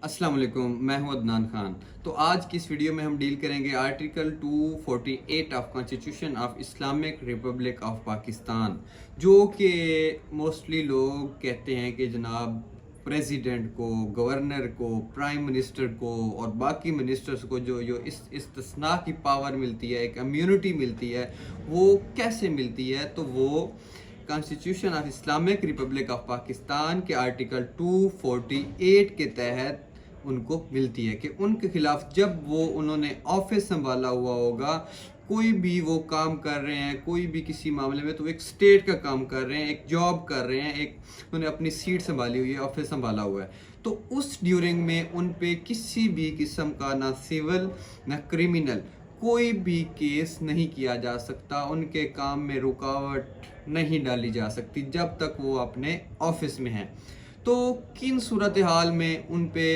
अस्सलाम वालेकुम, मैं हूं अदनान खान। तो आज की इस वीडियो में हम डील करेंगे article 248 of constitution of Islamic Republic of Pakistan, जो कि मोस्टली लोग कहते हैं कि जनाब प्रेसिडेंट को, गवर्नर को, प्राइम मिनिस्टर को और बाकी मिनिस्टर्स को जो जो इस इस्तिस्ना की पावर मिलती है, एक इम्यूनिटी मिलती है, वो कैसे मिलती है? तो वो constitution of Islamic Republic of Pakistan के आर्टिकल 248 के तहत उनको मिलती है कि उनके खिलाफ जब वो उन्होंने ऑफिस संभाला हुआ होगा, कोई भी वो काम कर रहे हैं, कोई भी किसी मामले में, तो एक स्टेट का काम कर रहे हैं, एक जॉब कर रहे हैं, एक उन्होंने अपनी सीट संभाली हुई है, ऑफिस संभाला हुआ है, तो उस ड्यूरिंग में उन पे किसी भी किस्म का ना सिविल ना क्रिमिनल कोई भी केस नहीं किया जा सकता, उनके काम में रुकावट नहीं डाली जा सकती जब तक वो अपने ऑफिस में हैं। तो किन सूरत हाल में उन पे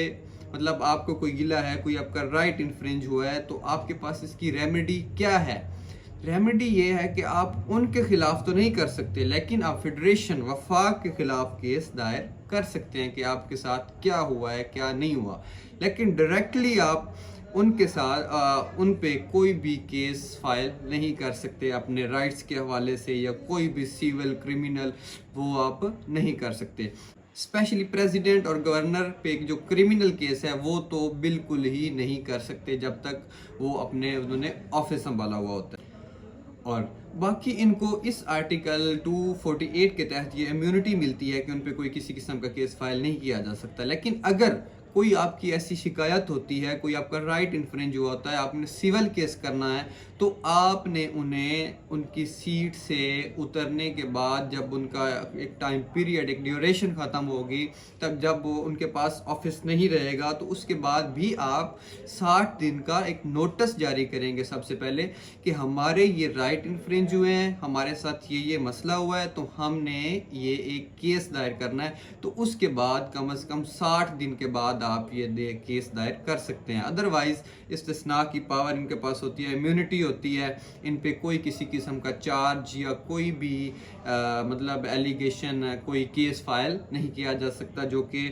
मतलब आपको कोई गिला है, कोई आपका राइट इन्फ्रिंज हुआ है, तो आपके पास इसकी रेमेडी क्या है? रेमेडी ये है कि आप उनके खिलाफ तो नहीं कर सकते, लेकिन आप फेडरेशन वफाक के खिलाफ केस दायर कर सकते हैं कि आपके साथ क्या हुआ है, क्या नहीं हुआ। लेकिन डायरेक्टली आप उनके साथ उन पे कोई भी केस फाइल नहीं कर सकते अपने राइट्स के हवाले से, या कोई भी सिविल क्रिमिनल वो आप नहीं कर सकते। स्पेशली प्रेसिडेंट और गवर्नर पे जो क्रिमिनल केस है वो तो बिल्कुल ही नहीं कर सकते जब तक वो उन्होंने ऑफिस संभाला हुआ होता है। और बाकी इनको इस आर्टिकल 248 के तहत ये इम्यूनिटी मिलती है कि उन पे कोई किसी किस्म का केस फाइल नहीं किया जा सकता। लेकिन अगर कोई आपकी ऐसी शिकायत होती है, कोई आपका राइट इन्फ्रिंज हुआ होता है, आपने सिविल केस करना है, तो आपने उन्हें उनकी सीट से उतरने के बाद, जब उनका एक टाइम पीरियड, एक ड्यूरेशन ख़त्म होगी, तब जब वो उनके पास ऑफिस नहीं रहेगा, तो उसके बाद भी आप 60 दिन का एक नोटिस जारी करेंगे सबसे पहले कि हमारे ये राइट इन्फ्रिंज हुए हैं, हमारे साथ ये मसला हुआ है, तो हमने ये एक केस दायर करना है। तो उसके बाद कम से कम 60 दिन के बाद आप ये केस दायर कर सकते हैं। अदरवाइज इस्तिस्ना की पावर इनके पास होती है, इम्यूनिटी होती है, इन पे कोई किसी किस्म का चार्ज या कोई भी मतलब एलिगेशन, कोई केस फाइल नहीं किया जा सकता, जो कि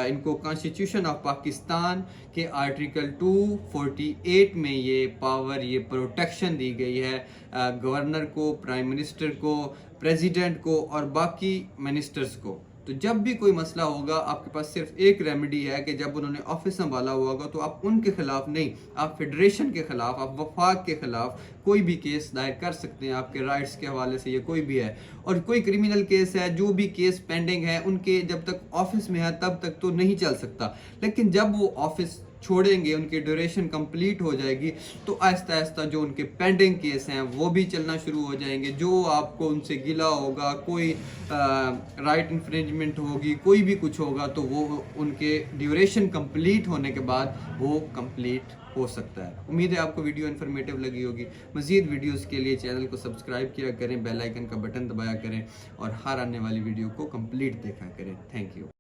इनको कॉन्स्टिट्यूशन ऑफ पाकिस्तान के आर्टिकल 248 में ये पावर, ये प्रोटेक्शन दी गई है गवर्नर को, प्राइम मिनिस्टर को, प्रेसिडेंट को और बाकी मिनिस्टर्स को। तो जब भी कोई मसला होगा, आपके पास सिर्फ एक रेमेडी है कि जब उन्होंने ऑफिस संभाला हुआ होगा, तो आप उनके खिलाफ नहीं, आप फेडरेशन के खिलाफ, आप वफाक के खिलाफ कोई भी केस दायर कर सकते हैं, आपके राइट्स के हवाले से, ये कोई भी है। और कोई क्रिमिनल केस है, जो भी केस पेंडिंग है, उनके जब तक ऑफिस में है तब तक तो नहीं चल सकता। लेकिन जब वो ऑफिस छोड़ेंगे, उनकी ड्यूरेशन कंप्लीट हो जाएगी, तो आहिस्ता आहिस्ता जो उनके पेंडिंग केस हैं वो भी चलना शुरू हो जाएंगे। जो आपको उनसे गिला होगा, कोई राइट इन्फ्रिंजमेंट होगी, कोई भी कुछ होगा, तो वो उनके ड्यूरेशन कंप्लीट होने के बाद वो कंप्लीट हो सकता है। उम्मीद है आपको वीडियो इन्फॉर्मेटिव लगी होगी। मज़ीद वीडियोस के लिए चैनल को सब्सक्राइब किया करें, बेल आइकन का बटन दबाया करें और हर आने वाली वीडियो को कंप्लीट देखा करें। Thank you.